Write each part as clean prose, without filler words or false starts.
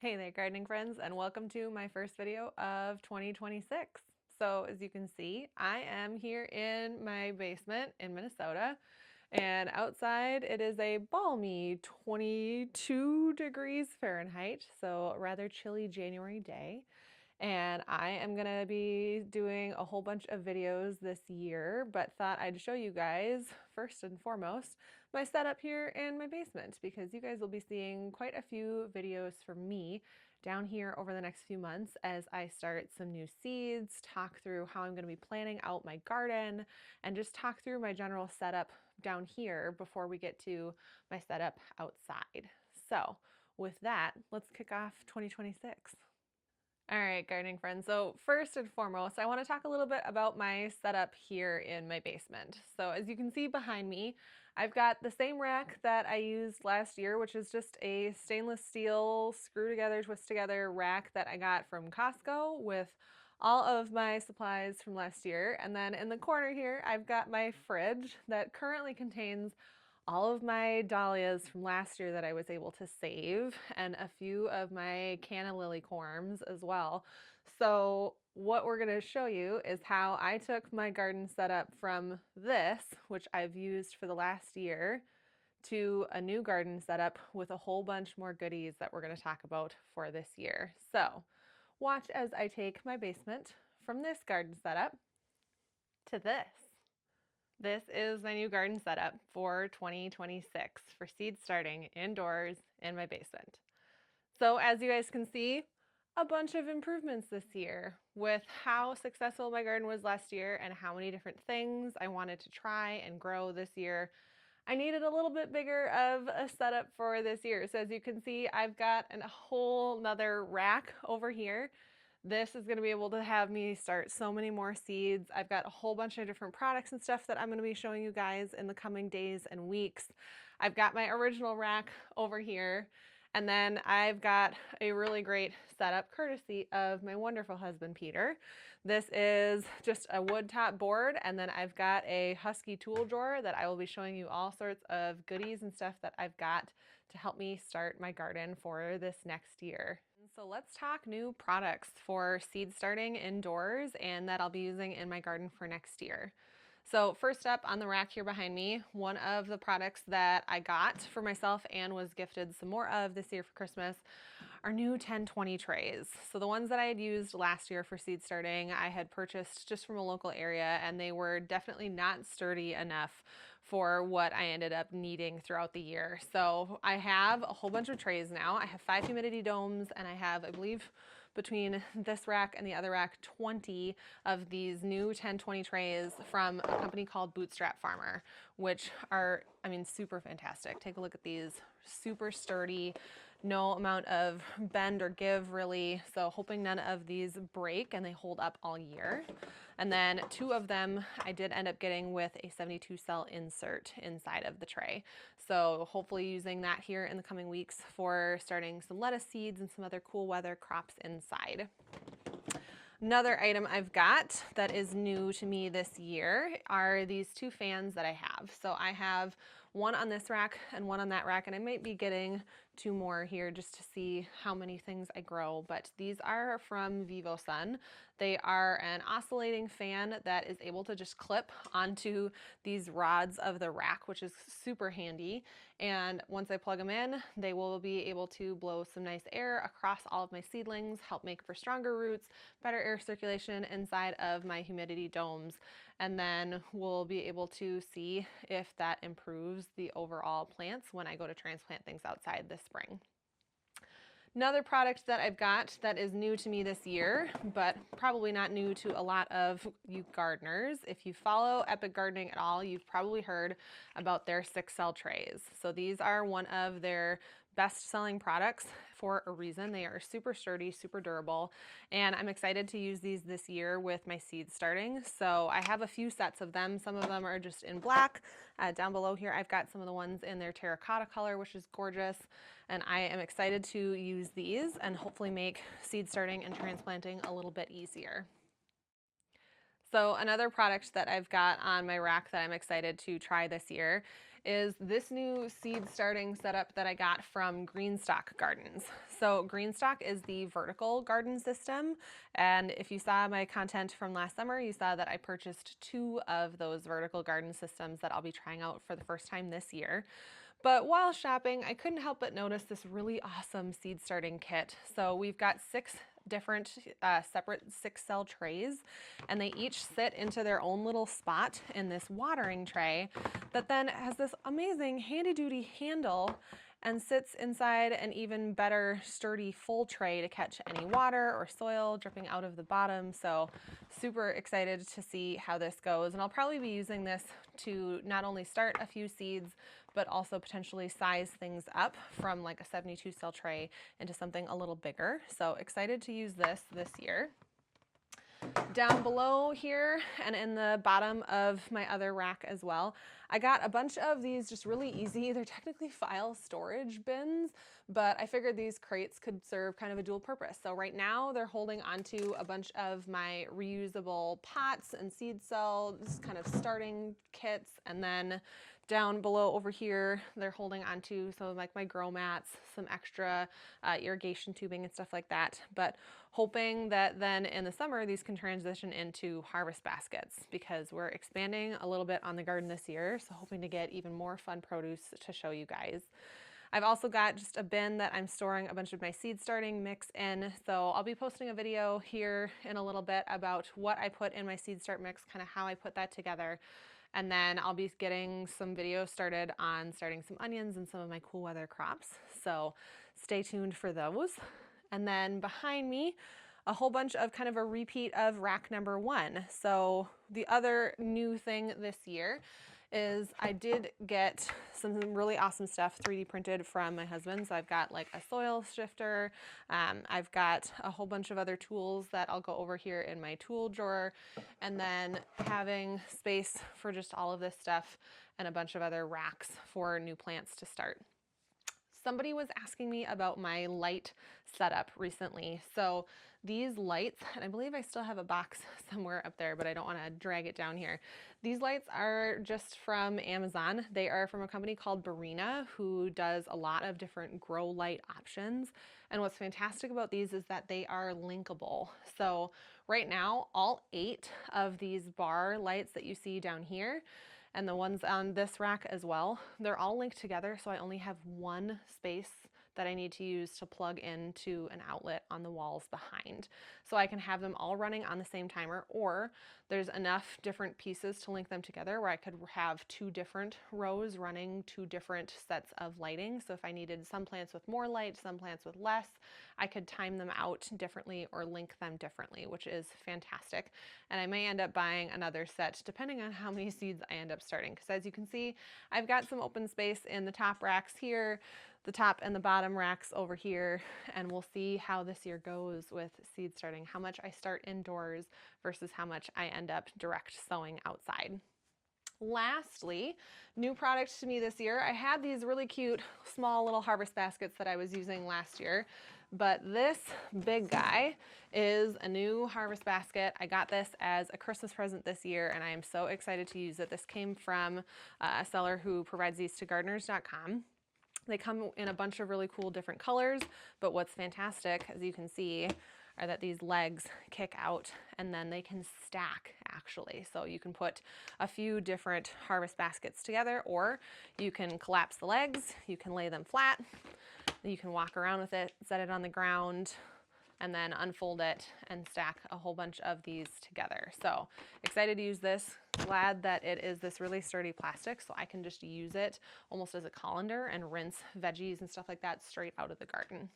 Hey there, gardening friends, and welcome to my first video of 2026. So as you can see, I am here in my basement in Minnesota, and outside it is a balmy 22 degrees Fahrenheit, so a rather chilly January day. And I am gonna be doing a whole bunch of videos this year, but thought I'd show you guys, first and foremost, my setup here in my basement, because you guys will be seeing quite a few videos from me down here over the next few months as I start some new seeds, talk through how I'm gonna be planning out my garden, and just talk through my general setup down here before we get to my setup outside. So with that, let's kick off 2026. All right, gardening friends. So first and foremost, I want to talk a little bit about my setup here in my basement. So as you can see behind me, I've got the same rack that I used last year, which is just a stainless steel screw together, twist together rack that I got from Costco with all of my supplies from last year. And then in the corner here, I've got my fridge that currently contains all of my dahlias from last year that I was able to save, and a few of my canna lily corms as well. So what we're going to show you is how I took my garden setup from this, which I've used for the last year, to a new garden setup with a whole bunch more goodies that we're going to talk about for this year. So watch as I take my basement from this garden setup to this. This is my new garden setup for 2026 for seed starting indoors in my basement. So as you guys can see, a bunch of improvements this year with how successful my garden was last year and how many different things I wanted to try and grow this year. I needed a little bit bigger of a setup for this year. So as you can see, I've got a whole nother rack over here. This is going to be able to have me start so many more seeds. I've got a whole bunch of different products and stuff that I'm going to be showing you guys in the coming days and weeks. I've got my original rack over here, and then I've got a really great setup courtesy of my wonderful husband, Peter. This is just a wood top board, and then I've got a Husky tool drawer that I will be showing you all sorts of goodies and stuff that I've got to help me start my garden for this next year. So let's talk new products for seed starting indoors and that I'll be using in my garden for next year. So first up on the rack here behind me, one of the products that I got for myself and was gifted some more of this year for Christmas are new 1020 trays. So the ones that I had used last year for seed starting, I had purchased just from a local area, and they were definitely not sturdy enough for what I ended up needing throughout the year. So I have a whole bunch of trays now. I have 5 humidity domes, and I have, I believe, between this rack and the other rack, 20 of these new 1020 trays from a company called Bootstrap Farmer, which are, I mean, super fantastic. Take a look at these, super sturdy, no amount of bend or give really, so hoping none of these break and they hold up all year. And then 2 of them I did end up getting with a 72 cell insert inside of the tray. So hopefully using that here in the coming weeks for starting some lettuce seeds and some other cool weather crops inside. Another item I've got that is new to me this year are these 2 fans that I have. So I have one on this rack and one on that rack, and I might be getting 2 more here just to see how many things I grow, but these are from VivoSun. They are an oscillating fan that is able to just clip onto these rods of the rack, which is super handy. And once I plug them in, they will be able to blow some nice air across all of my seedlings, help make for stronger roots, better air circulation inside of my humidity domes. And then we'll be able to see if that improves the overall plants when I go to transplant things outside this spring. Another product that I've got that is new to me this year, but probably not new to a lot of you gardeners. If you follow Epic Gardening at all, you've probably heard about their 6 cell trays. So these are one of their best-selling products for a reason. They are super sturdy, super durable, and I'm excited to use these this year with my seed starting. So I have a few sets of them. Some of them are just in black. Down below here, I've got some of the ones in their terracotta color, which is gorgeous, and I am excited to use these and hopefully make seed starting and transplanting a little bit easier. So another product that I've got on my rack that I'm excited to try this year is this new seed starting setup that I got from Greenstock Gardens. So Greenstock is the vertical garden system, and if you saw my content from last summer, you saw that I purchased 2 of those vertical garden systems that I'll be trying out for the first time this year. But while shopping, I couldn't help but notice this really awesome seed starting kit. So we've got 6 different separate 6-cell trays, and they each sit into their own little spot in this watering tray that then has this amazing handy duty handle and sits inside an even better sturdy full tray to catch any water or soil dripping out of the bottom. So super excited to see how this goes, and I'll probably be using this to not only start a few seeds but also potentially size things up from like a 72 cell tray into something a little bigger. So excited to use this year. Down below here and in the bottom of my other rack as well, I got a bunch of these just really easy, they're technically file storage bins, but I figured these crates could serve kind of a dual purpose. So right now they're holding onto a bunch of my reusable pots and seed cells, kind of starting kits, and then down below over here, they're holding onto some of like my grow mats, some extra irrigation tubing and stuff like that. But hoping that then in the summer, these can transition into harvest baskets because we're expanding a little bit on the garden this year. So hoping to get even more fun produce to show you guys. I've also got just a bin that I'm storing a bunch of my seed starting mix in. So I'll be posting a video here in a little bit about what I put in my seed start mix, kind of how I put that together. And then I'll be getting some videos started on starting some onions and some of my cool weather crops. So stay tuned for those. And then behind me, a whole bunch of kind of a repeat of rack number 1. So the other new thing this year is I did get some really awesome stuff 3D printed from my husband. So I've got like a soil shifter. I've got a whole bunch of other tools that I'll go over here in my tool drawer, and then having space for just all of this stuff and a bunch of other racks for new plants to start. Somebody was asking me about my light setup recently. So these lights, and I believe I still have a box somewhere up there, but I don't want to drag it down here. These lights are just from Amazon. They are from a company called Barina, who does a lot of different grow light options. And what's fantastic about these is that they are linkable. So right now, all 8 of these bar lights that you see down here and the ones on this rack as well, they're all linked together, so I only have one space that I need to use to plug into an outlet on the walls behind. So I can have them all running on the same timer, or there's enough different pieces to link them together where I could have 2 different rows running 2 different sets of lighting. So if I needed some plants with more light, some plants with less, I could time them out differently or link them differently, which is fantastic. And I may end up buying another set depending on how many seeds I end up starting. Because as you can see, I've got some open space in the top racks here, the top and the bottom racks over here, and we'll see how this year goes with seed starting, how much I start indoors versus how much I end up direct sowing outside. Lastly, new product to me this year, I had these really cute small little harvest baskets that I was using last year, but this big guy is a new harvest basket. I got this as a Christmas present this year, and I am so excited to use it. This came from a seller who provides these to gardeners.com. They come in a bunch of really cool different colors, but what's fantastic, as you can see, are that these legs kick out and then they can stack actually. So you can put a few different harvest baskets together, or you can collapse the legs, you can lay them flat, you can walk around with it, set it on the ground, and then unfold it and stack a whole bunch of these together. So excited to use this. Glad that it is this really sturdy plastic, so I can just use it almost as a colander and rinse veggies and stuff like that straight out of the garden.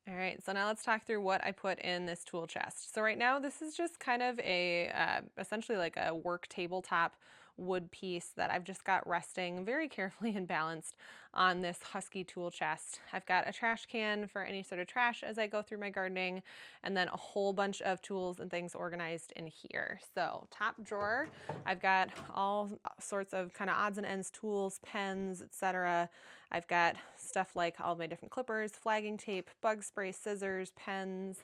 All right, so now let's talk through what I put in this tool chest. So right now, this is just kind of a, essentially like a work tabletop wood piece that I've just got resting very carefully and balanced on this Husky tool chest. I've got a trash can for any sort of trash as I go through my gardening, and then a whole bunch of tools and things organized in here. So top drawer, I've got all sorts of kind of odds and ends tools, pens, etc. I've got stuff like all my different clippers, flagging tape, bug spray, scissors, pens.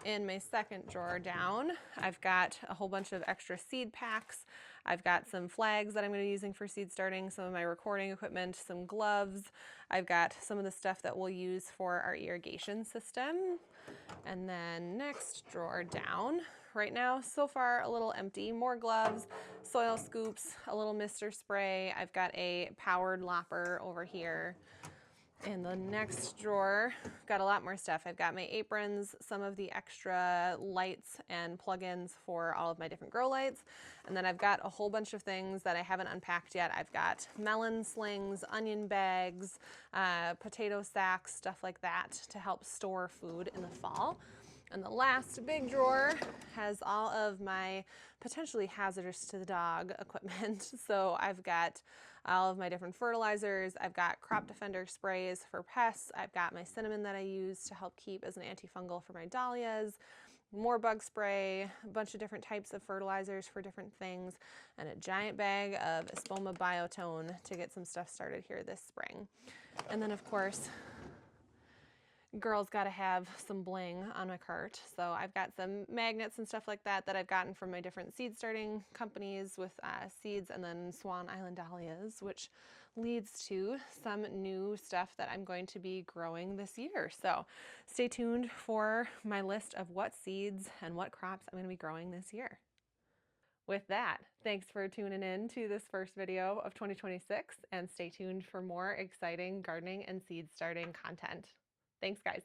In my second drawer down, I've got a whole bunch of extra seed packs. I've got some flags that I'm going to be using for seed starting, some of my recording equipment, some gloves. I've got some of the stuff that we'll use for our irrigation system. And then next drawer down, right now, so far a little empty. More gloves, soil scoops, a little mister spray. I've got a powered lopper over here. In the next drawer, got a lot more stuff. I've got my aprons, some of the extra lights and plugins for all of my different grow lights. And then I've got a whole bunch of things that I haven't unpacked yet. I've got melon slings, onion bags, potato sacks, stuff like that to help store food in the fall. And the last big drawer has all of my potentially hazardous to the dog equipment. So I've got all of my different fertilizers. I've got crop defender sprays for pests. I've got my cinnamon that I use to help keep as an antifungal for my dahlias, more bug spray, a bunch of different types of fertilizers for different things, and a giant bag of Espoma Biotone to get some stuff started here this spring. And then of course, girls got to have some bling on my cart. So I've got some magnets and stuff like that that I've gotten from my different seed starting companies with seeds, and then Swan Island dahlias, which leads to some new stuff that I'm going to be growing this year. So stay tuned for my list of what seeds and what crops I'm going to be growing this year. With that, thanks for tuning in to this first video of 2026, and stay tuned for more exciting gardening and seed starting content. Thanks, guys.